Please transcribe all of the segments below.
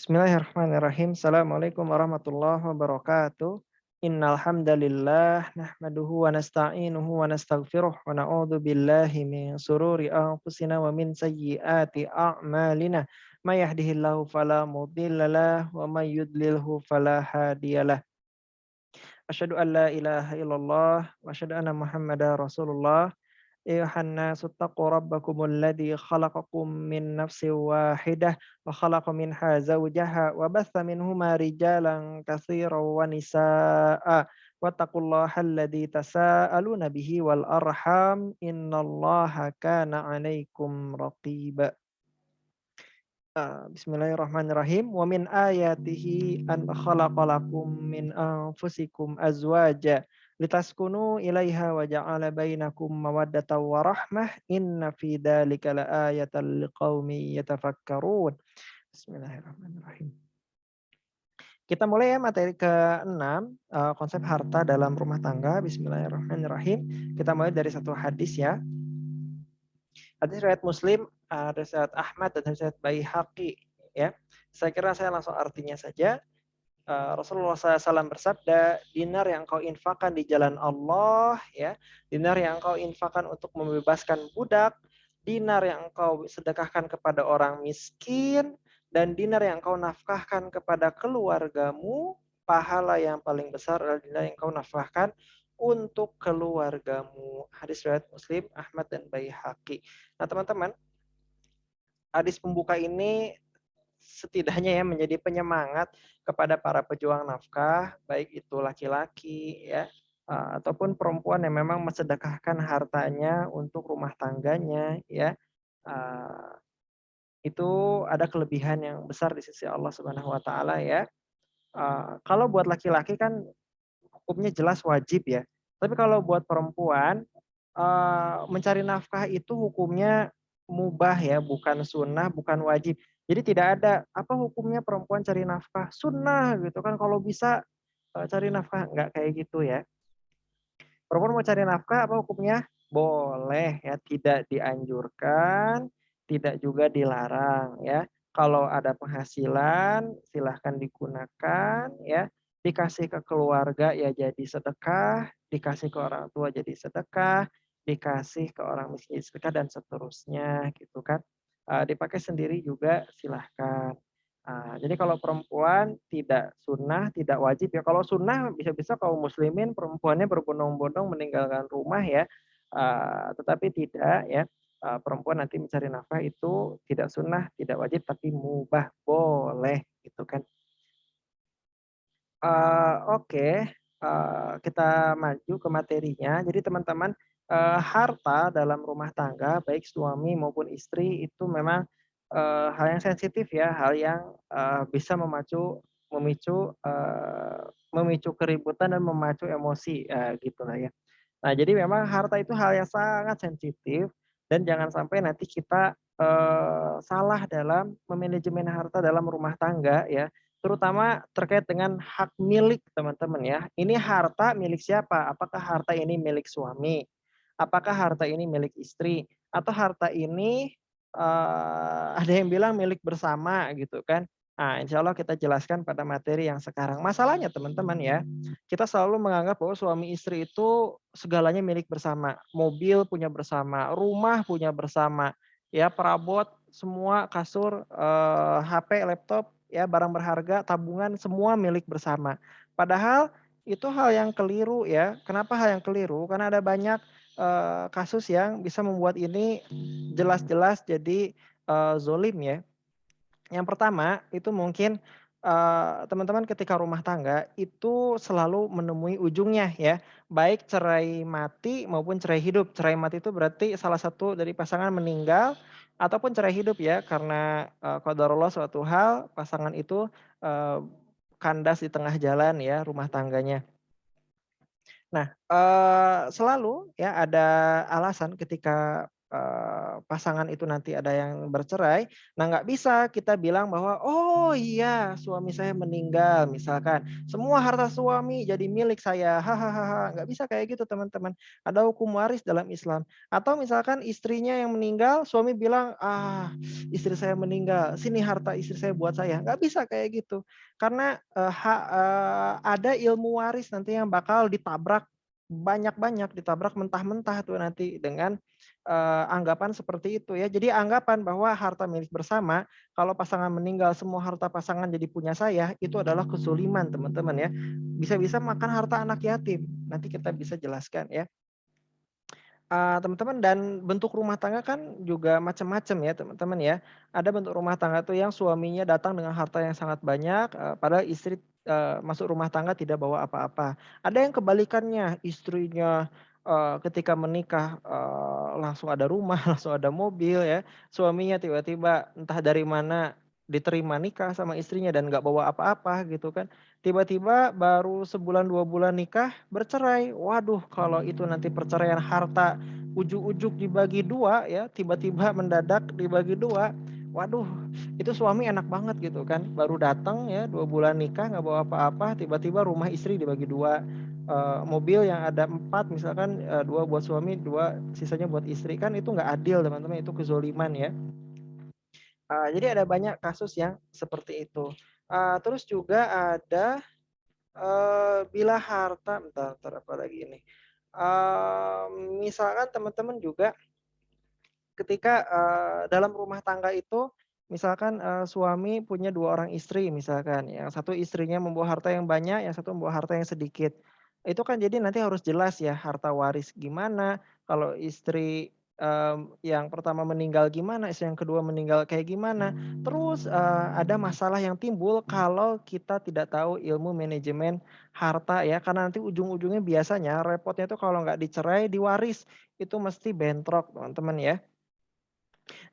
Bismillahirrahmanirrahim. Assalamualaikum warahmatullahi wabarakatuh. Innal hamdalillah nahmaduhu wa nasta'inuhu wa nastaghfiruh wa na'udzu billahi min sururi anfusina wa min sayyiati a'malina. May yahdihillahu fala mudhillalah wa may yudlilhu fala hadiyalah. Asyhadu an la ilaha illallah wa asyhadu anna Muhammadar Rasulullah. أيها الناس اتقوا ربكم الذي خلقكم من نفس واحدة وخلق منها زوجها وبث منهما رجالا كثيرا ونساء واتقوا الله الذي تساءلون به والأرحام إن الله كان عليكم رقيبا. Bismillahirrahmanirrahim. Wa min ayatihi an khalaqalakum min anfusikum azwaja litaskunu ilaiha wa ja'ala bainakum mawaddatan wa rahmah inna fi dzalika laayatan liqaumin yatafakkarun. Bismillahirrahmanirrahim. Kita mulai ya materi ke-6, konsep harta dalam rumah tangga. Bismillahirrahmanirrahim. Kita mulai dari satu hadis ya. Hadis riwayat Muslim, riwayat Ahmad dan riwayat Baihaqi ya. Saya kira saya langsung artinya saja. Rasulullah SAW bersabda, dinar yang kau infakkan di jalan Allah ya, dinar yang kau infakkan untuk membebaskan budak, dinar yang kau sedekahkan kepada orang miskin, dan dinar yang kau nafkahkan kepada keluargamu, pahala yang paling besar adalah dinar yang kau nafkahkan untuk keluargamu. Hadis riwayat Muslim, Ahmad dan Baihaqi. Nah, teman-teman, hadis pembuka ini setidaknya ya menjadi penyemangat kepada para pejuang nafkah, baik itu laki-laki ya ataupun perempuan yang memang mensedekahkan hartanya untuk rumah tangganya ya. Uh, itu ada kelebihan yang besar di sisi Allah Subhanahu wa taala ya. Kalau buat laki-laki kan hukumnya jelas wajib ya. Tapi kalau buat perempuan mencari nafkah itu hukumnya mubah ya, bukan sunnah, bukan wajib. Jadi tidak ada apa hukumnya perempuan cari nafkah sunnah gitu kan, kalau bisa cari nafkah, nggak kayak gitu ya. Perempuan mau cari nafkah apa hukumnya? Boleh ya, tidak dianjurkan, tidak juga dilarang ya. Kalau ada penghasilan silahkan digunakan ya. Dikasih ke keluarga ya jadi sedekah, dikasih ke orang tua jadi sedekah, dikasih ke orang miskin sedekah dan seterusnya gitu kan. Dipakai sendiri juga silahkan. Jadi kalau perempuan tidak sunnah, tidak wajib ya. Kalau sunnah bisa-bisa kaum muslimin perempuannya berbondong-bondong meninggalkan rumah ya. Tetapi tidak ya. Perempuan nanti mencari nafkah itu tidak sunnah, tidak wajib, tapi mubah, boleh gitu kan. Oke, kita maju ke materinya. Jadi teman-teman, harta dalam rumah tangga baik suami maupun istri itu memang, hal yang sensitif ya, hal yang, bisa memicu, memicu keributan dan memacu emosi, gitulah ya. Nah, jadi memang harta itu hal yang sangat sensitif dan jangan sampai nanti kita, salah dalam memanajemen harta dalam rumah tangga ya. Terutama terkait dengan hak milik teman-teman ya. Ini harta milik siapa? Apakah harta ini milik suami? Apakah harta ini milik istri? Atau harta ini, ada yang bilang milik bersama gitu kan. Nah, insya Allah kita jelaskan pada materi yang sekarang. Masalahnya teman-teman ya, kita selalu menganggap bahwa suami istri itu segalanya milik bersama. Mobil punya bersama, rumah punya bersama, ya perabot, semua kasur, HP, laptop, ya barang berharga, tabungan semua milik bersama. Padahal itu hal yang keliru ya. Kenapa hal yang keliru? Karena ada banyak kasus yang bisa membuat ini jelas-jelas jadi zolim ya. Yang pertama itu mungkin teman-teman ketika rumah tangga itu selalu menemui ujungnya ya, baik cerai mati maupun cerai hidup. Cerai mati itu berarti salah satu dari pasangan meninggal ataupun cerai hidup ya karena qadarullah suatu hal pasangan itu eee, kandas di tengah jalan ya rumah tangganya. Nah, selalu ya ada alasan ketika pasangan itu nanti ada yang bercerai, nah nggak bisa kita bilang bahwa, "Oh iya suami saya meninggal," misalkan, "semua harta suami jadi milik saya, hahaha." Nggak bisa kayak gitu teman-teman. Ada hukum waris dalam Islam. Atau misalkan istrinya yang meninggal, suami bilang, "Ah, istri saya meninggal, sini harta istri saya buat saya." Nggak bisa kayak gitu. Karena, ada ilmu waris nanti yang bakal ditabrak banyak-banyak, ditabrak mentah-mentah tuh nanti dengan, anggapan seperti itu ya. Jadi anggapan bahwa harta milik bersama, kalau pasangan meninggal semua harta pasangan jadi punya saya, itu adalah kezoliman teman-teman ya. Bisa-bisa makan harta anak yatim, nanti kita bisa jelaskan ya. Teman-teman dan bentuk rumah tangga kan juga macam-macam ya teman-teman ya. Ada bentuk rumah tangga tuh yang suaminya datang dengan harta yang sangat banyak, padahal istri, masuk rumah tangga tidak bawa apa-apa. Ada yang kebalikannya, istrinya, ketika menikah, langsung ada rumah, langsung ada mobil ya. Suaminya tiba-tiba entah dari mana diterima nikah sama istrinya dan nggak bawa apa-apa gitu kan. Tiba-tiba baru sebulan 2 bulan nikah bercerai. Waduh kalau itu nanti perceraian harta ujug-ujug dibagi 2 ya, tiba-tiba mendadak dibagi 2. Waduh, itu suami enak banget gitu kan, baru datang ya 2 bulan nikah nggak bawa apa-apa, tiba-tiba rumah istri dibagi 2, mobil yang ada 4 misalkan, 2 buat suami, 2 sisanya buat istri, kan itu nggak adil teman-teman, itu kezoliman ya. Jadi ada banyak kasus yang seperti itu. Terus juga ada, bila harta bentar apa lagi ini, misalkan teman-teman juga ketika, dalam rumah tangga itu, misalkan, suami punya 2 orang istri misalkan, yang satu istrinya membawa harta yang banyak, yang satu membawa harta yang sedikit. Itu kan jadi nanti harus jelas ya harta waris gimana, kalau istri, yang pertama meninggal gimana, istri yang kedua meninggal kayak gimana. Terus, ada masalah yang timbul kalau kita tidak tahu ilmu manajemen harta ya, karena nanti ujung-ujungnya biasanya repotnya itu kalau nggak dicerai, diwaris, itu mesti bentrok teman-teman ya.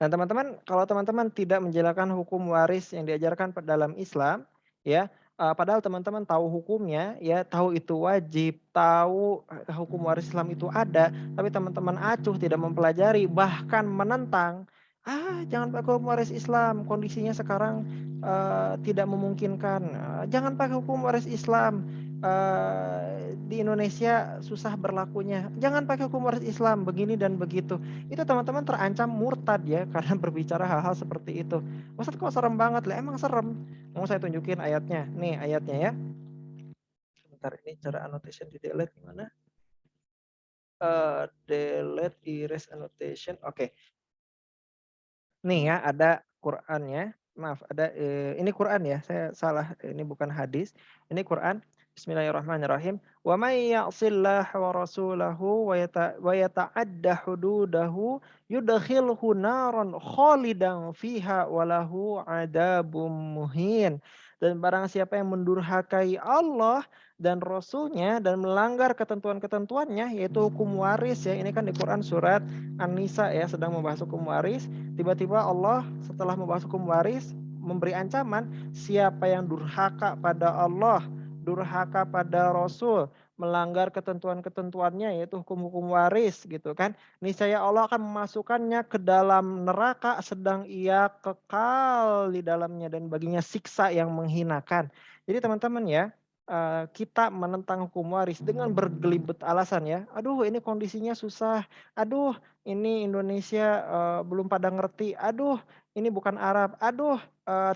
Nah, teman-teman, kalau teman-teman tidak menjalankan hukum waris yang diajarkan dalam Islam, ya, padahal teman-teman tahu hukumnya, ya, tahu itu wajib, tahu hukum waris Islam itu ada, tapi teman-teman acuh tidak mempelajari, bahkan menentang, jangan pakai hukum waris Islam, kondisinya sekarang tidak memungkinkan. Jangan pakai hukum waris Islam. Di Indonesia susah berlakunya. Jangan pakai hukum waris Islam begini dan begitu. Itu teman-teman terancam murtad ya karena berbicara hal-hal seperti itu. Ustadz kok serem banget? Lah emang serem. Mau saya tunjukin ayatnya. Nih ayatnya ya. Sebentar ini cara annotation di delete gimana? Delete erase annotation. Oke. Nih ya ada Qur'annya. Maaf ada, ini Qur'an ya, saya salah, ini bukan hadis. Ini Qur'an. Bismillahirrahmanirrahim. Wa may ya'sillaha wa rasulahu wa yata'adda hududahu yudkhilhu naran khalidan fiha wa lahu adzabun muhin. Dan barang siapa yang mendurhakai Allah dan Rasulnya dan melanggar ketentuan-ketentuannya yaitu hukum waris ya. Ini kan di Quran surat An-Nisa ya sedang membahas hukum waris. Tiba-tiba Allah setelah membahas hukum waris memberi ancaman siapa yang durhaka pada Allah, durhaka pada Rasul, melanggar ketentuan-ketentuannya yaitu hukum-hukum waris gitu kan. Niscaya Allah akan memasukkannya ke dalam neraka sedang ia kekal di dalamnya dan baginya siksa yang menghinakan. Jadi teman-teman ya, kita menentang hukum waris dengan bergelibet alasan ya. Aduh ini kondisinya susah. Aduh ini Indonesia, belum pada ngerti, aduh ini bukan Arab, aduh,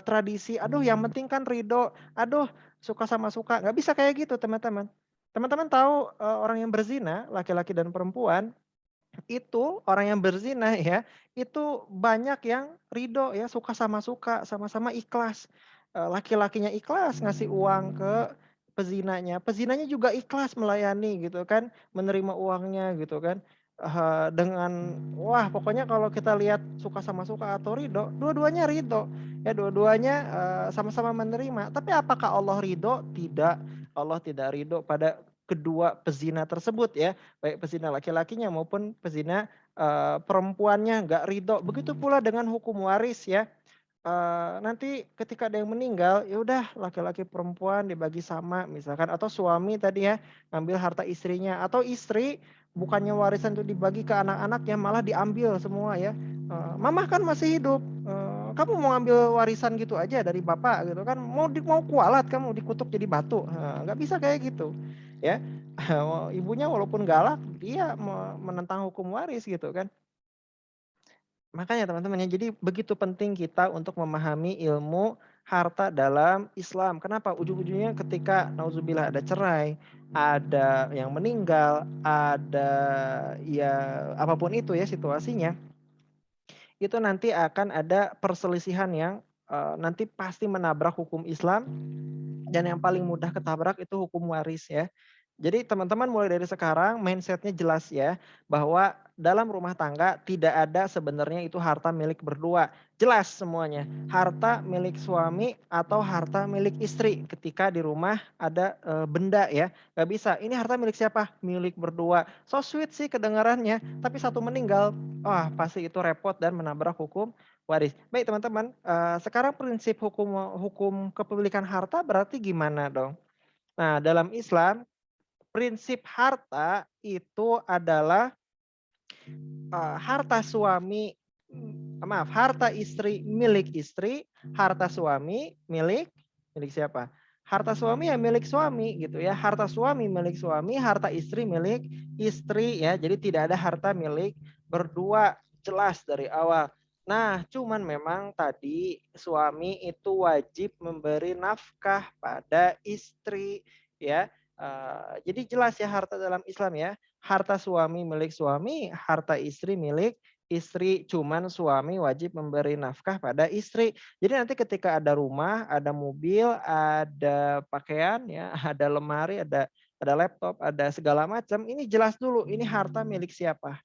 tradisi, aduh yang penting kan ridho, aduh suka sama suka, nggak bisa kayak gitu teman-teman. Teman-teman tahu, orang yang berzina, laki-laki dan perempuan, itu orang yang berzina ya, itu banyak yang ridho ya, suka sama suka, sama-sama ikhlas. Laki-lakinya ikhlas ngasih uang ke pezinanya, pezinanya juga ikhlas melayani gitu kan, menerima uangnya gitu kan. Dengan wah pokoknya kalau kita lihat suka sama suka atau ridho, dua-duanya ridho. Ya dua-duanya, sama-sama menerima. Tapi apakah Allah ridho? Tidak, Allah tidak ridho pada kedua pezina tersebut ya baik pezina laki-lakinya maupun pezina, perempuannya nggak ridho. Begitu pula dengan hukum waris ya, nanti ketika ada yang meninggal, ya udah laki-laki perempuan dibagi sama misalkan atau suami tadi ya, ngambil harta istrinya atau istri bukannya warisan itu dibagi ke anak-anaknya, malah diambil semua ya. Mama kan masih hidup, kamu mau ambil warisan gitu aja dari bapak gitu kan, mau kualat kamu dikutuk jadi batu, nggak bisa kayak gitu ya. Ibunya walaupun galak, dia menentang hukum waris gitu kan. Makanya teman-teman ya, jadi begitu penting kita untuk memahami ilmu harta dalam Islam. Kenapa? Ujung-ujungnya ketika nauzubillah ada cerai, ada yang meninggal, ada ya apapun itu ya situasinya, itu nanti akan ada perselisihan yang nanti pasti menabrak hukum Islam, dan yang paling mudah ketabrak itu hukum waris ya. Jadi teman-teman mulai dari sekarang mindsetnya jelas ya, bahwa dalam rumah tangga tidak ada sebenarnya itu harta milik berdua. Jelas semuanya, harta milik suami atau harta milik istri ketika di rumah ada benda ya. Gak bisa, ini harta milik siapa? Milik berdua. So sweet sih kedengarannya, tapi satu meninggal, wah pasti itu repot dan menabrak hukum waris. Baik teman-teman, sekarang prinsip hukum hukum kepemilikan harta berarti gimana dong? Nah, dalam Islam prinsip harta itu adalah harta suami, maaf, harta istri milik istri, harta suami milik milik siapa? Harta suami ya milik suami gitu ya. Harta suami milik suami, harta istri milik istri ya. Jadi tidak ada harta milik berdua, jelas dari awal. Nah, cuman memang tadi suami itu wajib memberi nafkah pada istri ya. Jadi jelas ya harta dalam Islam ya. Harta suami milik suami, harta istri milik istri. Cuman suami wajib memberi nafkah pada istri. Jadi nanti ketika ada rumah, ada mobil, ada pakaian ya, ada lemari, ada laptop, ada segala macam, ini jelas dulu ini harta milik siapa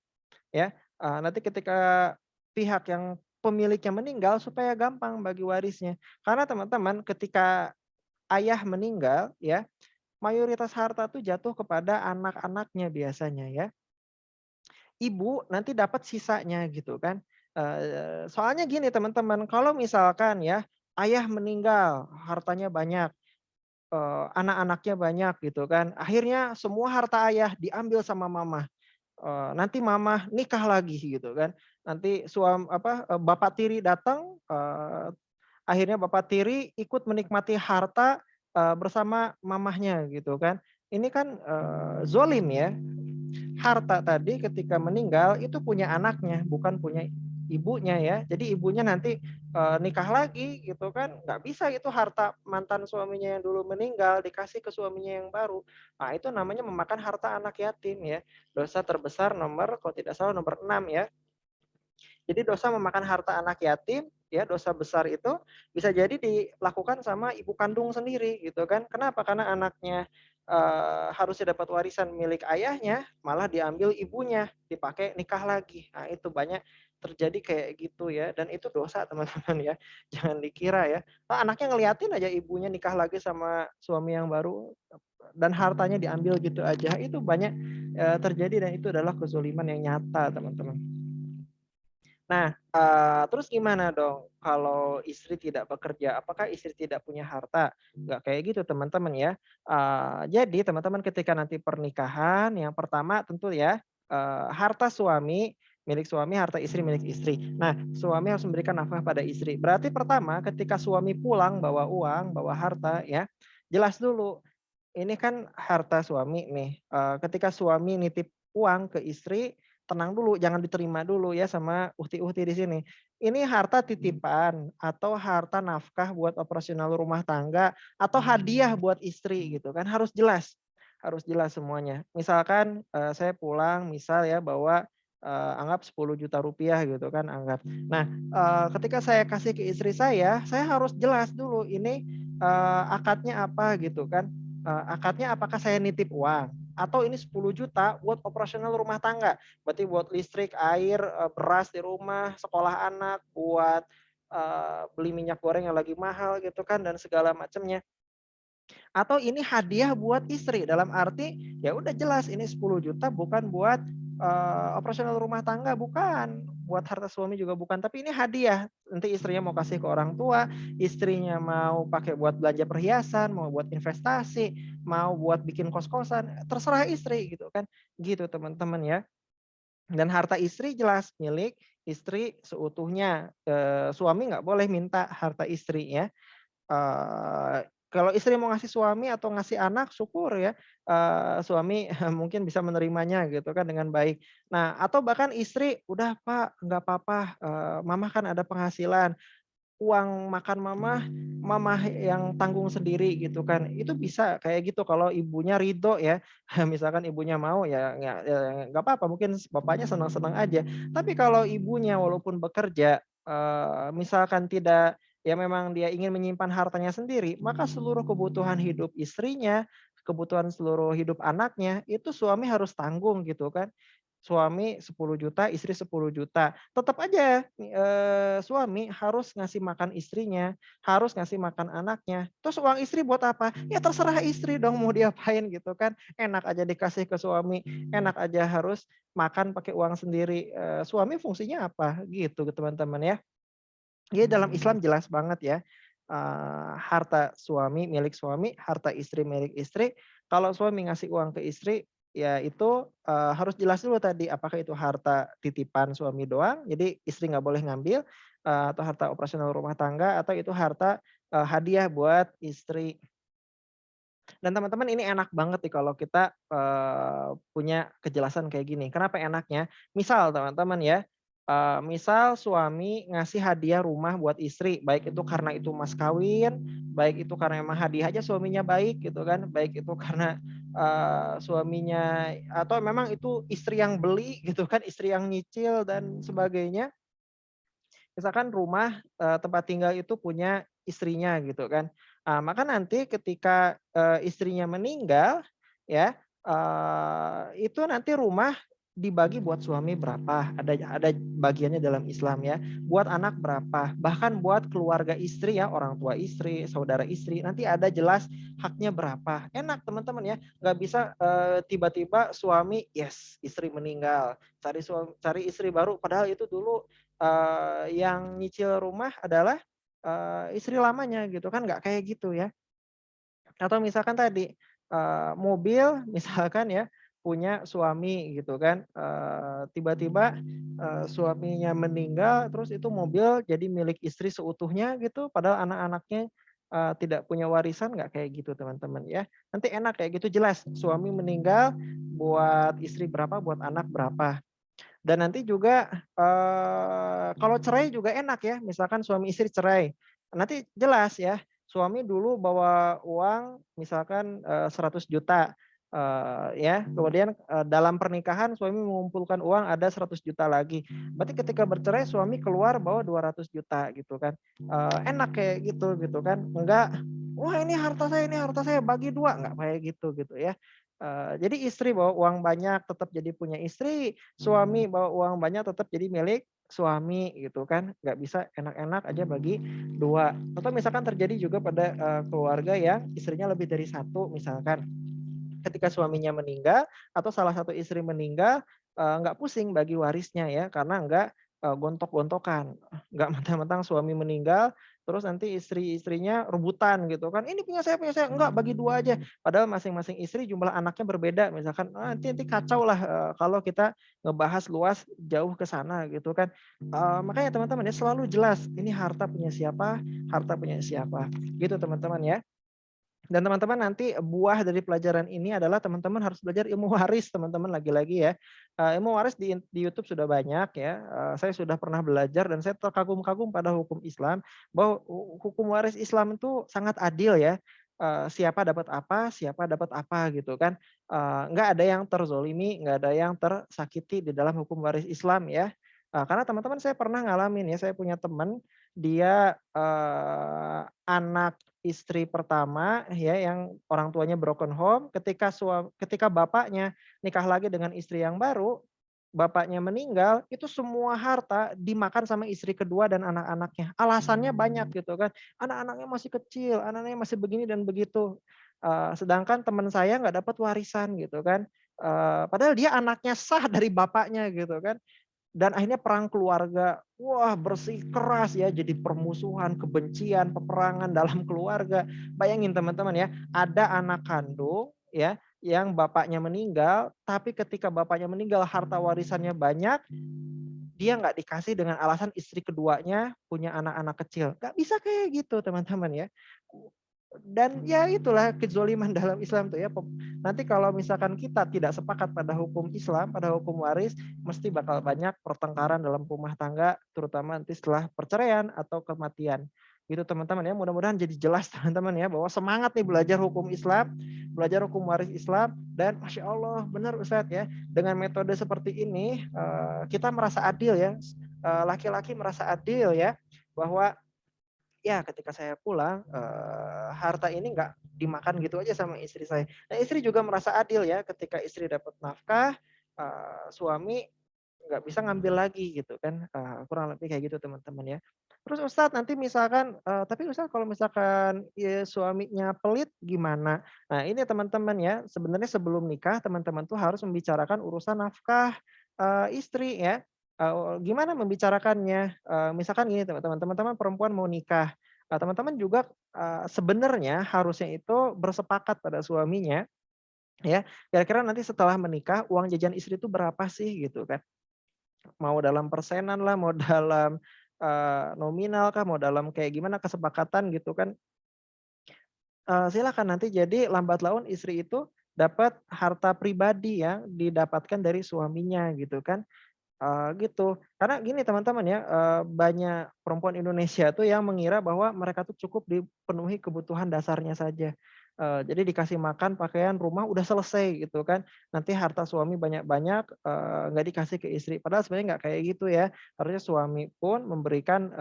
ya. Nanti ketika pihak yang pemiliknya meninggal supaya gampang bagi warisnya. Karena teman-teman ketika ayah meninggal ya, mayoritas harta tuh jatuh kepada anak-anaknya biasanya ya. Ibu nanti dapat sisanya gitu kan. Soalnya gini teman-teman, kalau misalkan ya ayah meninggal, hartanya banyak, anak-anaknya banyak gitu kan, akhirnya semua harta ayah diambil sama mama. Nanti mama nikah lagi gitu kan. Nanti bapak tiri datang, akhirnya bapak tiri ikut menikmati harta, bersama mamahnya gitu kan. Ini kan, zolim ya. Harta tadi ketika meninggal itu punya anaknya, bukan punya ibunya ya. Jadi ibunya nanti, nikah lagi gitu kan, nggak bisa itu harta mantan suaminya yang dulu meninggal dikasih ke suaminya yang baru. Nah itu namanya memakan harta anak yatim ya. Dosa terbesar nomor kalau tidak salah nomor 6 ya. Jadi dosa memakan harta anak yatim, ya dosa besar itu bisa jadi dilakukan sama ibu kandung sendiri gitu kan. Kenapa? Karena anaknya harusnya dapat warisan milik ayahnya, malah diambil ibunya, dipakai nikah lagi. Nah itu banyak terjadi kayak gitu ya, dan itu dosa teman-teman ya. Jangan dikira ya. Nah, anaknya ngeliatin aja ibunya nikah lagi sama suami yang baru dan hartanya diambil gitu aja. Itu banyak terjadi dan itu adalah kezoliman yang nyata teman-teman. Nah, terus gimana dong kalau istri tidak bekerja? Apakah istri tidak punya harta? Nggak kayak gitu teman-teman ya. Jadi teman-teman ketika nanti pernikahan, yang pertama tentu ya, harta suami milik suami, harta istri milik istri. Nah, suami harus memberikan nafkah pada istri. Berarti pertama ketika suami pulang bawa uang, bawa harta ya, jelas dulu ini kan harta suami nih, ketika suami nitip uang ke istri, tenang dulu, jangan diterima dulu ya sama uhti-uhti di sini. Ini harta titipan atau harta nafkah buat operasional rumah tangga atau hadiah buat istri gitu kan, harus jelas semuanya. Misalkan, saya pulang misal ya bawa, anggap 10 juta rupiah gitu kan anggap. Nah, ketika saya kasih ke istri saya harus jelas dulu ini, akadnya apa gitu kan. Akadnya apakah saya nitip uang atau ini 10 juta buat operasional rumah tangga. Berarti buat listrik, air, beras di rumah, sekolah anak, buat, beli minyak goreng yang lagi mahal gitu kan dan segala macamnya. Atau ini hadiah buat istri dalam arti ya udah jelas ini 10 juta bukan buat, operasional rumah tangga, bukan. buat harta suami juga bukan, tapi ini hadiah. Nanti istrinya mau kasih ke orang tua, istrinya mau pakai buat belanja perhiasan, mau buat investasi, mau buat bikin kos-kosan, terserah istri gitu kan. Gitu teman-teman ya. Dan harta istri jelas milik istri seutuhnya. Suami nggak boleh minta harta istri ya. Kalau istri mau ngasih suami atau ngasih anak, syukur ya, suami mungkin bisa menerimanya gitu kan dengan baik. Nah, atau bahkan istri, "Udah Pak, nggak apa-apa, Mama kan ada penghasilan, uang makan Mama yang tanggung sendiri," gitu kan. Itu bisa kayak gitu kalau ibunya ridho ya, misalkan ibunya mau nggak apa-apa, mungkin bapaknya senang-senang aja. Tapi kalau ibunya walaupun bekerja, misalkan tidak ya memang dia ingin menyimpan hartanya sendiri, maka seluruh kebutuhan hidup istrinya, kebutuhan seluruh hidup anaknya, itu suami harus tanggung gitu kan. Suami 10 juta, istri 10 juta. Tetap aja, suami harus ngasih makan istrinya, harus ngasih makan anaknya. Terus uang istri buat apa? Ya terserah istri dong mau diapain gitu kan. Enak aja dikasih ke suami, enak aja harus makan pakai uang sendiri. Suami fungsinya apa? Gitu teman-teman ya. Jadi dalam Islam jelas banget ya, harta suami milik suami, harta istri milik istri. Kalau suami ngasih uang ke istri, ya itu, harus jelas dulu tadi apakah itu harta titipan suami doang, jadi istri nggak boleh ngambil, atau harta operasional rumah tangga, atau itu harta, hadiah buat istri. Dan teman-teman ini enak banget nih kalau kita, punya kejelasan kayak gini. Kenapa enaknya? Misal teman-teman ya, misal suami ngasih hadiah rumah buat istri, baik itu karena itu mas kawin, baik itu karena emang hadiah aja suaminya baik gitu kan, baik itu karena, suaminya atau memang itu istri yang beli gitu kan, istri yang nyicil dan sebagainya. Misalkan rumah, tempat tinggal itu punya istrinya gitu kan. Maka nanti ketika, istrinya meninggal ya, itu nanti rumah dibagi buat suami berapa, ada bagiannya dalam Islam ya, buat anak berapa, bahkan buat keluarga istri ya, orang tua istri, saudara istri, nanti ada jelas haknya berapa. Enak teman-teman ya, nggak bisa, tiba-tiba suami, yes istri meninggal, cari istri baru, padahal itu dulu yang nyicil rumah adalah, istri lamanya gitu kan, nggak kayak gitu ya. Atau misalkan tadi, mobil misalkan ya, punya suami gitu kan, tiba-tiba, suaminya meninggal, terus itu mobil jadi milik istri seutuhnya gitu, padahal anak-anaknya, tidak punya warisan, nggak kayak gitu teman-teman ya. Nanti enak kayak gitu jelas, suami meninggal buat istri berapa, buat anak berapa. Dan nanti juga, kalau cerai juga enak ya, misalkan suami istri cerai, nanti jelas ya, suami dulu bawa uang misalkan, 100 juta, ya, kemudian, dalam pernikahan suami mengumpulkan uang ada 100 juta lagi. Berarti ketika bercerai suami keluar bawa 200 juta gitu kan, enak kayak gitu kan, enggak, "Wah ini harta saya, bagi 2," nggak kayak gitu ya. Jadi istri bawa uang banyak tetap jadi punya istri, suami bawa uang banyak tetap jadi milik suami gitu kan, nggak bisa enak-enak aja bagi 2. Atau misalkan terjadi juga pada, keluarga yang istrinya lebih dari satu misalkan, ketika suaminya meninggal atau salah satu istri meninggal, nggak pusing bagi warisnya ya, karena nggak, gontok-gontokan. Nggak mentang-mentang suami meninggal, terus nanti istri-istrinya rebutan gitu kan, "Ini punya saya," "Enggak, bagi 2 aja." Padahal masing-masing istri jumlah anaknya berbeda misalkan, nanti kacau lah, kalau kita ngebahas luas jauh ke sana gitu kan. Makanya teman-teman ya selalu jelas, ini harta punya siapa, gitu teman-teman ya. Dan teman-teman nanti buah dari pelajaran ini adalah teman-teman harus belajar ilmu waris teman-teman lagi-lagi ya. Ilmu waris di YouTube sudah banyak ya, saya sudah pernah belajar dan saya terkagum-kagum pada hukum Islam, bahwa hukum waris Islam itu sangat adil ya, siapa dapat apa gitu kan. Nggak ada yang terzolimi, nggak ada yang tersakiti di dalam hukum waris Islam ya. Karena teman-teman saya pernah ngalamin ya, saya punya teman, dia, anak istri pertama ya yang orang tuanya broken home, ketika bapaknya nikah lagi dengan istri yang baru, bapaknya meninggal, itu semua harta dimakan sama istri kedua dan anak-anaknya. Alasannya banyak gitu kan, anak-anaknya masih kecil, anak-anaknya masih begini dan begitu. Sedangkan teman saya nggak dapat warisan gitu kan, padahal dia anaknya sah dari bapaknya gitu kan. dan akhirnya perang keluarga. Wah, bersih keras ya, jadi permusuhan, kebencian, peperangan dalam keluarga. Bayangin teman-teman ya, ada anak kandung ya yang bapaknya meninggal, tapi ketika bapaknya meninggal harta warisannya banyak, dia nggak dikasih dengan alasan istri keduanya punya anak-anak kecil. Nggak bisa kayak gitu teman-teman ya. Dan ya itulah kezoliman dalam Islam tuh ya. Nanti kalau misalkan kita tidak sepakat pada hukum Islam, pada hukum waris, mesti bakal banyak pertengkaran dalam rumah tangga, terutama nanti setelah perceraian atau kematian. Gitu teman-teman ya, mudah-mudahan jadi jelas teman-teman ya, bahwa semangat nih belajar hukum Islam, belajar hukum waris Islam, dan Masya Allah benar Ustadz ya, dengan metode seperti ini kita merasa adil ya, laki-laki merasa adil ya, bahwa ya ketika saya pulang, harta ini nggak dimakan gitu aja sama istri saya. Nah istri juga merasa adil ya ketika istri dapat nafkah, suami nggak bisa ngambil lagi gitu kan, kurang lebih kayak gitu teman-teman ya. Terus Ustadz nanti misalkan, tapi Ustadz kalau misalkan suaminya pelit gimana? Nah ini teman-teman ya, sebenarnya sebelum nikah teman-teman tuh harus membicarakan urusan nafkah istri ya. Gimana membicarakannya? Misalkan gini teman-teman, teman-teman perempuan mau nikah, teman-teman juga, sebenarnya harusnya itu bersepakat pada suaminya, ya, kira-kira nanti setelah menikah uang jajan istri itu berapa sih gitu kan. Mau dalam persenan lah, mau dalam, nominal kah, mau dalam kayak gimana kesepakatan gitu kan. Silakan nanti jadi lambat laun istri itu dapat harta pribadi yang didapatkan dari suaminya gitu kan. Gitu. Karena gini teman-teman ya, banyak perempuan Indonesia tuh yang mengira bahwa mereka tuh cukup dipenuhi kebutuhan dasarnya saja. Jadi dikasih makan, pakaian, rumah udah selesai gitu kan. Nanti harta suami banyak-banyak, nggak dikasih ke istri. Padahal sebenarnya nggak kayak gitu ya. Harusnya suami pun memberikan,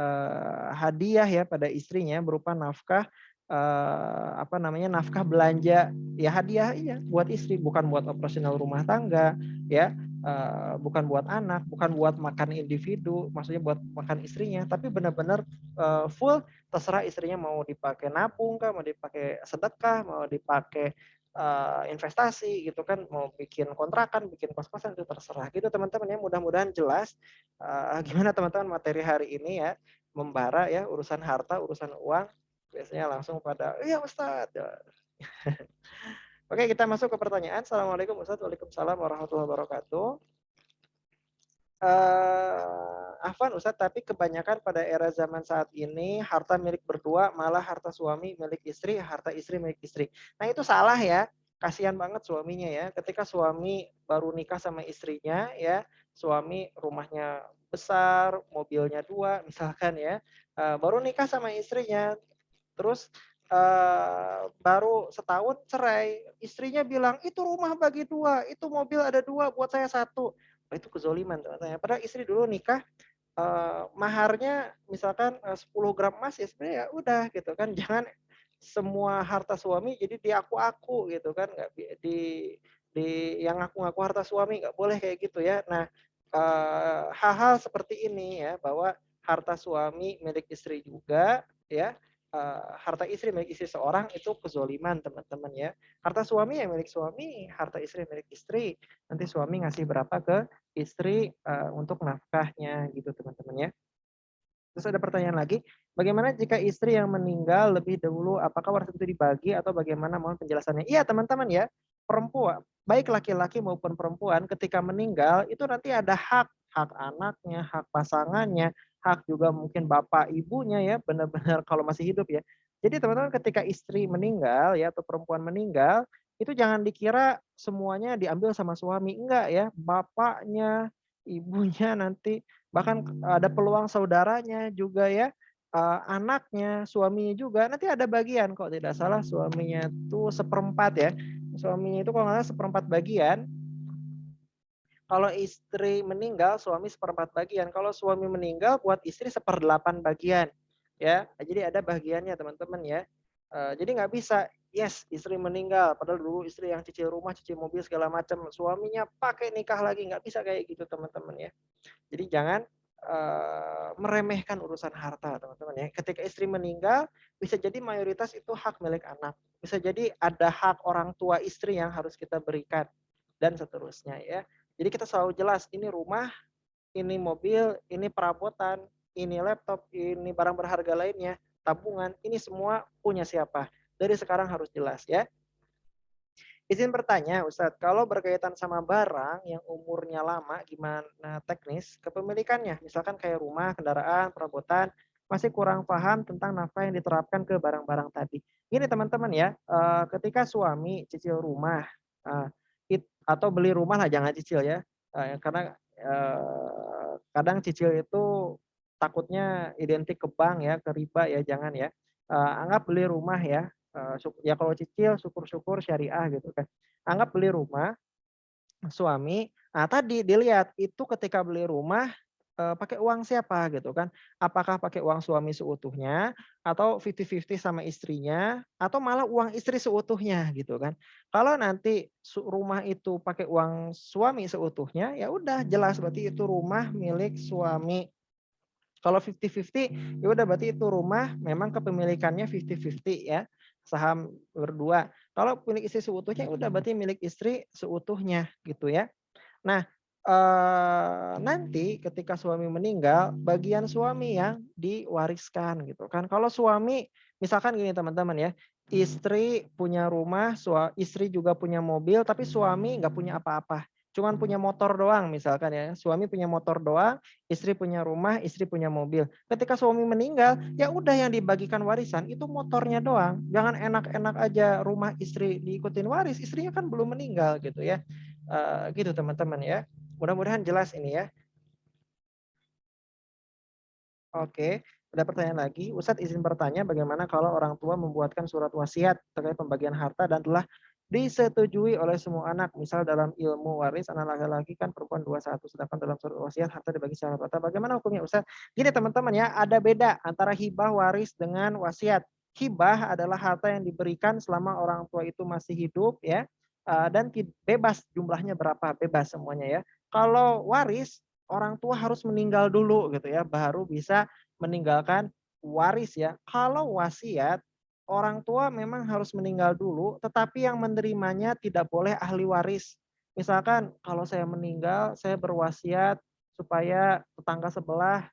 hadiah ya pada istrinya berupa nafkah, apa namanya, nafkah belanja, ya hadiah iya buat istri, bukan buat operasional rumah tangga ya. Bukan buat anak, bukan buat makan individu, maksudnya buat makan istrinya, tapi benar-benar, full terserah istrinya mau dipakai nabung kah, mau dipakai sedekah, mau dipakai, investasi gitu kan, mau bikin kontrakan, bikin kos-kosan itu terserah gitu teman-teman ya. Mudah-mudahan jelas, gimana teman-teman materi hari ini ya, membara ya urusan harta, urusan uang, biasanya langsung pada, "Iya Ustadz." Oke kita masuk ke pertanyaan. Assalamualaikum Ustadz. Waalaikumsalam warahmatullahi wabarakatuh. Afwan Ustadz, tapi kebanyakan pada era zaman saat ini harta milik berdua malah harta suami milik istri, harta istri milik istri. Nah itu salah ya, kasihan banget suaminya ya. Ketika suami baru nikah sama istrinya ya, suami rumahnya besar, mobilnya 2 misalkan ya, baru nikah sama istrinya, terus, baru setahun cerai, istrinya bilang, "Itu rumah bagi 2, itu mobil ada 2, buat saya 1." Wah itu kezoliman teman-teman ya. Padahal istri dulu nikah, maharnya misalkan, 10 gram emas ya sebenarnya ya udah gitu kan. Jangan semua harta suami jadi di aku-aku gitu kan, nggak di yang ngaku-ngaku harta suami, nggak boleh kayak gitu ya. Nah, hal-hal seperti ini ya, bahwa harta suami milik istri juga ya, harta istri milik istri seorang itu kezoliman teman-teman ya. Harta suami ya milik suami, harta istri milik istri. Nanti suami ngasih berapa ke istri, untuk nafkahnya gitu teman-teman ya. Terus ada pertanyaan lagi, bagaimana jika istri yang meninggal lebih dahulu, apakah warisan itu dibagi atau bagaimana, mohon penjelasannya? Iya teman-teman ya, perempuan, baik laki-laki maupun perempuan ketika meninggal itu nanti ada hak, hak anaknya, hak pasangannya, hak juga mungkin bapak ibunya ya, benar-benar kalau masih hidup ya. Jadi teman-teman ketika istri meninggal ya atau perempuan meninggal, itu jangan dikira semuanya diambil sama suami, enggak ya, bapaknya, ibunya nanti bahkan ada peluang saudaranya juga ya, anaknya, suaminya juga, nanti ada bagian kok tidak salah suaminya itu seperempat ya. Suaminya itu kalau nggak salah seperempat bagian, kalau istri meninggal suami seperempat bagian, kalau suami meninggal buat istri seperdelapan bagian, ya. Jadi ada bagiannya teman-teman ya. Jadi nggak bisa, yes istri meninggal, padahal dulu istri yang cicil rumah, cicil mobil segala macam, suaminya pakai nikah lagi, nggak bisa kayak gitu teman-teman ya. Jadi jangan, meremehkan urusan harta teman-teman ya. Ketika istri meninggal, bisa jadi mayoritas itu hak milik anak. Bisa jadi ada hak orang tua istri yang harus kita berikan, dan seterusnya ya. Jadi kita selalu jelas, ini rumah, ini mobil, ini perabotan, ini laptop, ini barang berharga lainnya, tabungan, ini semua punya siapa? Dari sekarang harus jelas ya. Izin bertanya, Ustadz, kalau berkaitan sama barang yang umurnya lama, gimana teknis kepemilikannya? Misalkan kayak rumah, kendaraan, perabotan, masih kurang paham tentang nafkah yang diterapkan ke barang-barang tadi. Gini teman-teman ya, ketika suami cicil rumah, atau beli rumah lah, jangan cicil ya, karena kadang cicil itu takutnya identik ke bank ya, ke riba ya, jangan ya. Anggap beli rumah ya, ya kalau cicil syukur-syukur syariah gitu kan. Anggap beli rumah, suami, nah tadi dilihat itu ketika beli rumah, pakai uang siapa gitu kan. Apakah pakai uang suami seutuhnya, atau 50-50 sama istrinya, atau malah uang istri seutuhnya gitu kan. Kalau nanti rumah itu pakai uang suami seutuhnya, ya udah jelas berarti itu rumah milik suami. Kalau 50-50, ya udah berarti itu rumah memang kepemilikannya 50-50 ya, saham berdua. Kalau milik istri seutuhnya, ya udah berarti milik istri seutuhnya gitu ya. Nah, nanti ketika suami meninggal, bagian suami yang diwariskan gitu kan. Kalau suami, misalkan gini teman-teman ya, istri punya rumah, istri juga punya mobil, tapi suami nggak punya apa-apa. Cuman punya motor doang misalkan ya. Suami punya motor doang, istri punya rumah, istri punya mobil. Ketika suami meninggal, ya udah yang dibagikan warisan itu motornya doang. Jangan enak-enak aja rumah istri diikutin waris, istrinya kan belum meninggal gitu ya. Gitu teman-teman ya. Mudah-mudahan jelas ini ya. Oke, ada pertanyaan lagi. Ustadz izin bertanya bagaimana kalau orang tua membuatkan surat wasiat terkait pembagian harta dan telah disetujui oleh semua anak. Misal dalam ilmu waris anak laki-laki kan perempuan 21, sedangkan dalam surat wasiat harta dibagi secara rata. Bagaimana hukumnya Ustadz? Gini teman-teman ya, ada beda antara hibah waris dengan wasiat. Hibah adalah harta yang diberikan selama orang tua itu masih hidup ya, dan bebas jumlahnya berapa, bebas semuanya ya. Kalau waris orang tua harus meninggal dulu gitu ya, baru bisa meninggalkan waris ya. Kalau wasiat, orang tua memang harus meninggal dulu, tetapi yang menerimanya tidak boleh ahli waris. Misalkan kalau saya meninggal, saya berwasiat supaya tetangga sebelah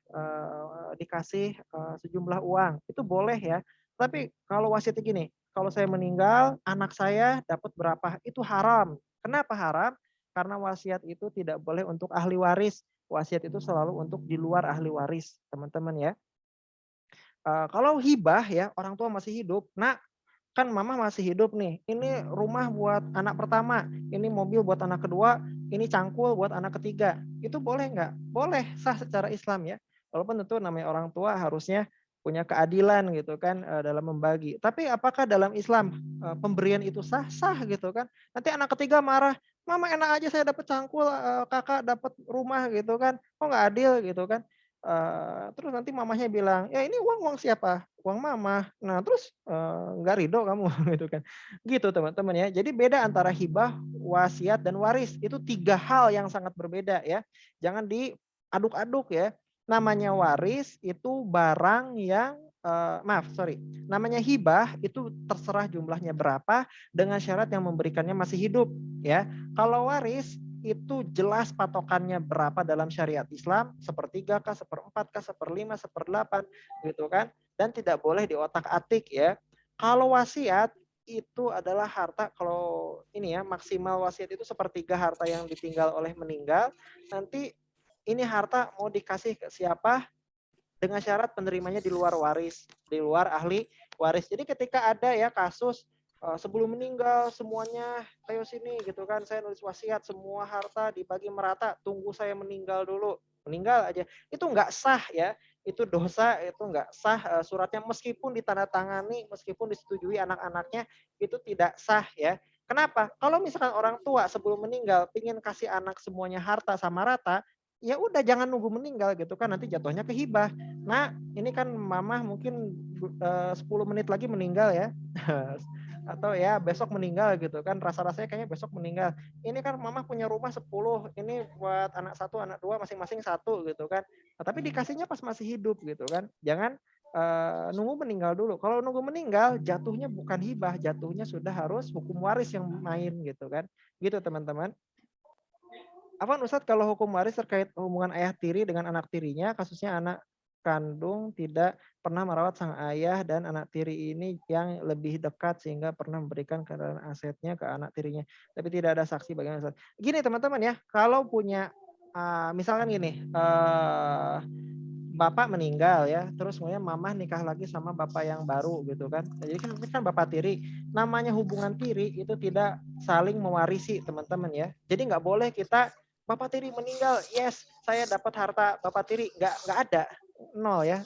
dikasih sejumlah uang, itu boleh ya. Tapi kalau wasiatnya gini, kalau saya meninggal, anak saya dapat berapa, itu haram. Kenapa haram? Karena wasiat itu tidak boleh untuk ahli waris. Wasiat itu selalu untuk di luar ahli waris, teman-teman ya. Kalau hibah ya, orang tua masih hidup. Nah, kan mama masih hidup nih. Ini rumah buat anak pertama, ini mobil buat anak kedua, ini cangkul buat anak ketiga. Itu boleh nggak? Boleh, sah secara Islam ya. Walaupun tentu namanya orang tua harusnya punya keadilan gitu kan dalam membagi. Tapi apakah dalam Islam pemberian itu sah? Sah gitu kan. Nanti anak ketiga marah, mama enak aja saya dapat cangkul, kakak dapat rumah gitu kan. Kok nggak adil gitu kan. Terus nanti mamahnya bilang, ya ini uang siapa? Uang mama. Nah terus nggak ridho kamu gitu kan. Gitu teman-teman ya. Jadi beda antara hibah, wasiat, dan waris. Itu tiga hal yang sangat berbeda ya. Jangan diaduk-aduk ya. Namanya waris itu barang yang maaf, sorry. Namanya hibah itu terserah jumlahnya berapa dengan syarat yang memberikannya masih hidup ya. Kalau waris itu jelas patokannya berapa dalam syariat Islam, sepertiga kah, seperempat kah, seperlima, seperdelapan gitu kan. Dan tidak boleh diotak-atik ya. Kalau wasiat itu adalah harta, kalau ini ya maksimal wasiat itu sepertiga harta yang ditinggal oleh meninggal. Nanti ini harta mau dikasih ke siapa dengan syarat penerimanya di luar waris, di luar ahli waris. Jadi ketika ada ya kasus sebelum meninggal semuanya ayo sini gitu kan, saya nulis wasiat semua harta dibagi merata, tunggu saya meninggal dulu, meninggal aja, itu nggak sah ya, itu dosa, itu nggak sah suratnya meskipun ditandatangani, meskipun disetujui anak-anaknya, itu tidak sah ya. Kenapa? Kalau misalkan orang tua sebelum meninggal ingin kasih anak semuanya harta sama rata, ya udah jangan nunggu meninggal gitu kan, nanti jatuhnya ke hibah. Nah, ini kan mama mungkin 10 menit lagi meninggal ya. Atau ya besok meninggal gitu kan. Rasa-rasanya kayaknya besok meninggal. Ini kan mama punya rumah 10, ini buat anak satu, anak dua masing-masing satu gitu kan. Nah, tapi dikasihnya pas masih hidup gitu kan. Jangan nunggu meninggal dulu. Kalau nunggu meninggal jatuhnya bukan hibah, jatuhnya sudah harus hukum waris yang main gitu kan. Gitu teman-teman. Afwan Ustadz, kalau hukum waris terkait hubungan ayah tiri dengan anak tirinya, kasusnya anak kandung tidak pernah merawat sang ayah dan anak tiri ini yang lebih dekat sehingga pernah memberikan kendaraan asetnya ke anak tirinya. Tapi tidak ada saksi bagaimana Ustadz. Gini teman-teman ya, kalau punya misalkan gini, bapak meninggal ya, terus kemudian mamah nikah lagi sama bapak yang baru gitu kan. Nah, jadi kan bapak tiri, namanya hubungan tiri itu tidak saling mewarisi teman-teman ya. Jadi nggak boleh kita bapak tiri meninggal, yes saya dapat harta bapak tiri, nggak ada, nol ya,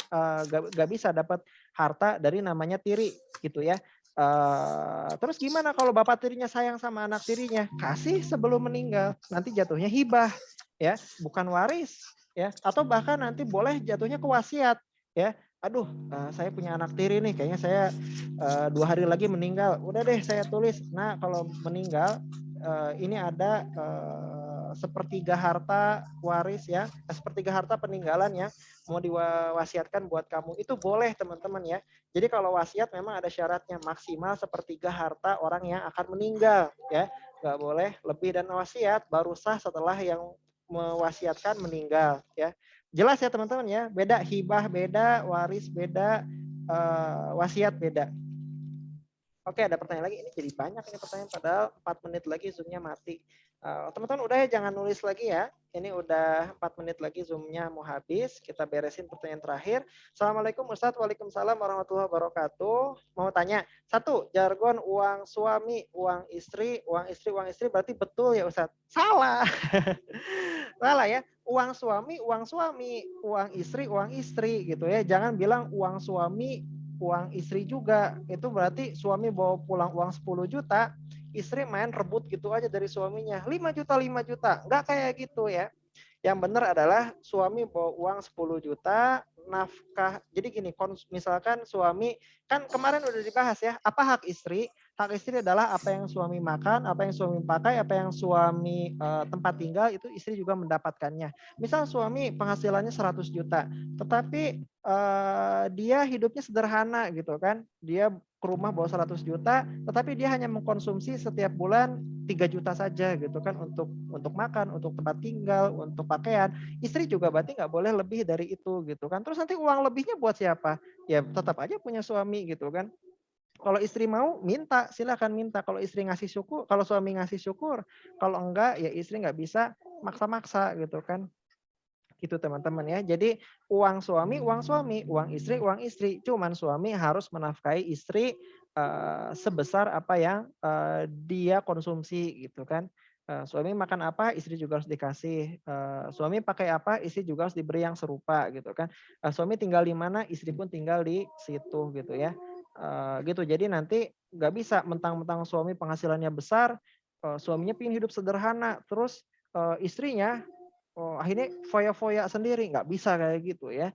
nggak bisa dapat harta dari namanya tiri gitu ya. Terus gimana kalau bapak tirinya sayang sama anak tirinya, kasih sebelum meninggal, nanti jatuhnya hibah ya, bukan waris ya, atau bahkan nanti boleh jatuhnya ke wasiat ya. Aduh, saya punya anak tiri nih, kayaknya saya 2 hari lagi meninggal, udah deh saya tulis, nah kalau meninggal ini ada sepertiga harta waris ya, sepertiga harta peninggalan ya, mau diwasiatkan buat kamu, itu boleh teman-teman ya. Jadi kalau wasiat memang ada syaratnya, maksimal sepertiga harta orang yang akan meninggal ya, nggak boleh lebih, dan wasiat baru sah setelah yang mewasiatkan meninggal ya. Jelas ya teman-teman ya, beda, hibah beda, waris beda, wasiat beda. Oke, ada pertanyaan lagi. Ini jadi banyak ini pertanyaan, padahal 4 menit lagi Zoom-nya mati. Teman-teman udah ya, jangan nulis lagi ya. Ini udah 4 menit lagi Zoom-nya mau habis. Kita beresin pertanyaan terakhir. Assalamualaikum Ustadz. Waalaikumsalam warahmatullahi wabarakatuh. Mau tanya, satu, jargon uang suami, uang istri, uang istri, uang istri berarti betul ya Ustadz? Salah. Salah ya. Uang suami, uang istri gitu ya. Jangan bilang uang suami, uang istri juga. Itu berarti suami bawa pulang uang 10 juta, istri main rebut gitu aja dari suaminya. 5 juta, 5 juta. Enggak kayak gitu ya. Yang benar adalah suami bawa uang 10 juta, nafkah. Jadi gini, misalkan suami, kan kemarin udah dibahas ya, apa hak istri? Hak istri adalah apa yang suami makan, apa yang suami pakai, apa yang suami tempat tinggal, itu istri juga mendapatkannya. Misal suami penghasilannya 100 juta, tetapi dia hidupnya sederhana gitu kan. Dia ke rumah bawa 100 juta, tetapi dia hanya mengkonsumsi setiap bulan 3 juta saja gitu kan, untuk makan, untuk tempat tinggal, untuk pakaian. Istri juga berarti nggak boleh lebih dari itu gitu kan. Terus nanti uang lebihnya buat siapa? Ya tetap aja punya suami gitu kan. Kalau istri mau minta, silakan minta. Kalau istri ngasih syukur, kalau suami ngasih syukur. Kalau enggak, ya istri nggak bisa maksa-maksa gitu kan. Gitu teman-teman ya. Jadi uang suami, uang istri. Cuman suami harus menafkahi istri sebesar apa yang dia konsumsi gitu kan. Suami makan apa, istri juga harus dikasih. Suami pakai apa, istri juga harus diberi yang serupa gitu kan. Suami tinggal di mana, istri pun tinggal di situ gitu ya. Gitu. Jadi nanti nggak bisa mentang-mentang suami penghasilannya besar, suaminya ingin hidup sederhana, terus istrinya akhirnya foya-foya sendiri, nggak bisa kayak gitu ya.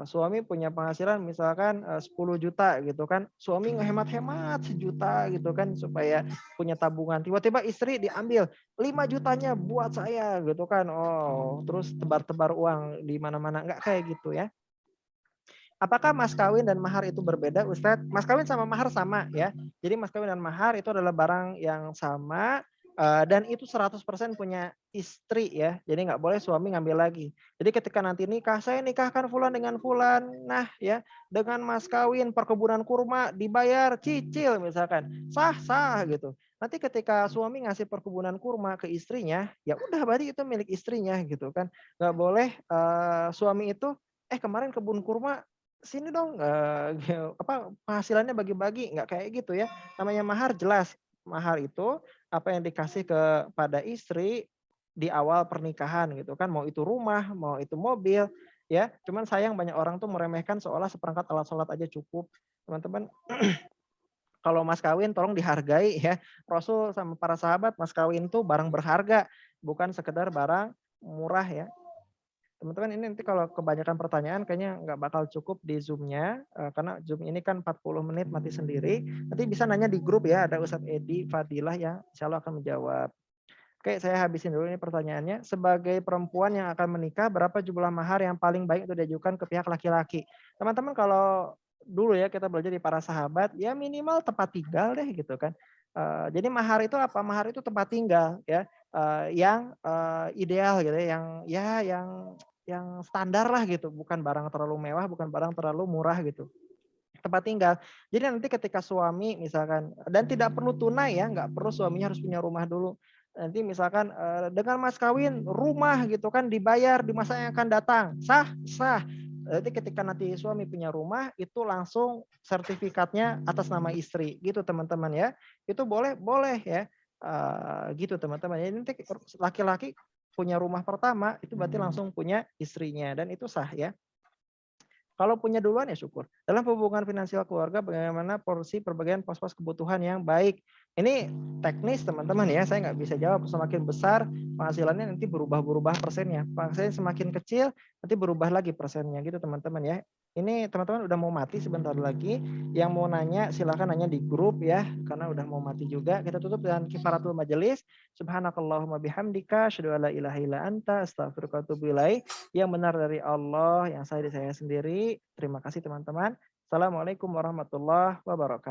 Suami punya penghasilan misalkan 10 juta gitu kan, suami ngehemat-hemat sejuta gitu kan supaya punya tabungan. Tiba-tiba istri diambil 5 jutanya buat saya gitu kan. Oh, terus tebar-tebar uang di mana-mana, nggak kayak gitu ya. Apakah mas kawin dan mahar itu berbeda, Ustadz? Mas kawin sama mahar sama ya. Jadi mas kawin dan mahar itu adalah barang yang sama, dan itu 100% punya istri ya. Jadi nggak boleh suami ngambil lagi. Jadi ketika nanti nikah, saya nikahkan fulan dengan fulan. Nah ya, dengan mas kawin perkebunan kurma dibayar cicil misalkan. Sah-sah gitu. Nanti ketika suami ngasih perkebunan kurma ke istrinya, ya udah berarti itu milik istrinya gitu kan. Nggak boleh suami itu, kemarin kebun kurma sini dong, apa penghasilannya bagi-bagi, nggak kayak gitu ya. Namanya mahar jelas, mahar itu apa yang dikasih kepada istri di awal pernikahan gitu kan, mau itu rumah, mau itu mobil ya. Cuman sayang banyak orang tuh meremehkan seolah seperangkat alat sholat aja cukup. Teman-teman, kalau mas kawin tolong dihargai ya. Rasul sama para sahabat, mas kawin tuh barang berharga, bukan sekedar barang murah ya. Teman-teman, ini nanti kalau kebanyakan pertanyaan kayaknya nggak bakal cukup di Zoom-nya, karena Zoom ini kan 40 menit mati sendiri. Nanti bisa nanya di grup ya, ada Ustadz Edi Fadilah ya, insya Allah akan menjawab. Oke, saya habisin dulu ini pertanyaannya. Sebagai perempuan yang akan menikah, berapa jumlah mahar yang paling baik untuk diajukan ke pihak laki-laki? Teman-teman kalau dulu ya kita belajar di para sahabat, ya minimal tempat tinggal deh gitu kan. Jadi mahar itu apa? Mahar itu tempat tinggal ya. yang ideal gitu ya, yang standar lah gitu, bukan barang terlalu mewah, bukan barang terlalu murah gitu. Tempat tinggal. Jadi nanti ketika suami misalkan dan tidak perlu tunai ya, nggak perlu suaminya harus punya rumah dulu. Nanti misalkan, dengan mas kawin rumah gitu kan dibayar di masa yang akan datang, sah? Sah. Nanti ketika nanti suami punya rumah, itu langsung sertifikatnya atas nama istri gitu teman-teman ya. Itu boleh boleh ya, gitu teman-teman. Jadi nanti laki-laki punya rumah pertama, itu berarti langsung punya istrinya dan itu sah ya. Kalau punya duluan ya syukur. Dalam hubungan finansial keluarga bagaimana porsi perbagian pos-pos kebutuhan yang baik. Ini teknis teman-teman ya, saya nggak bisa jawab. Semakin besar penghasilannya nanti berubah-berubah persennya. Penghasilan semakin kecil nanti berubah lagi persennya gitu teman-teman ya. Ini teman-teman udah mau mati sebentar lagi. Yang mau nanya silahkan nanya di grup ya, karena udah mau mati juga. Kita tutup dengan kifaratul majelis. Subhanakallahumma bihamdika, asyhadu an la ilaha illa anta, astaghfiruka wa atubu ilaik. Yang benar dari Allah, yang saya sendiri. Terima kasih teman-teman. Assalamualaikum warahmatullahi wabarakatuh.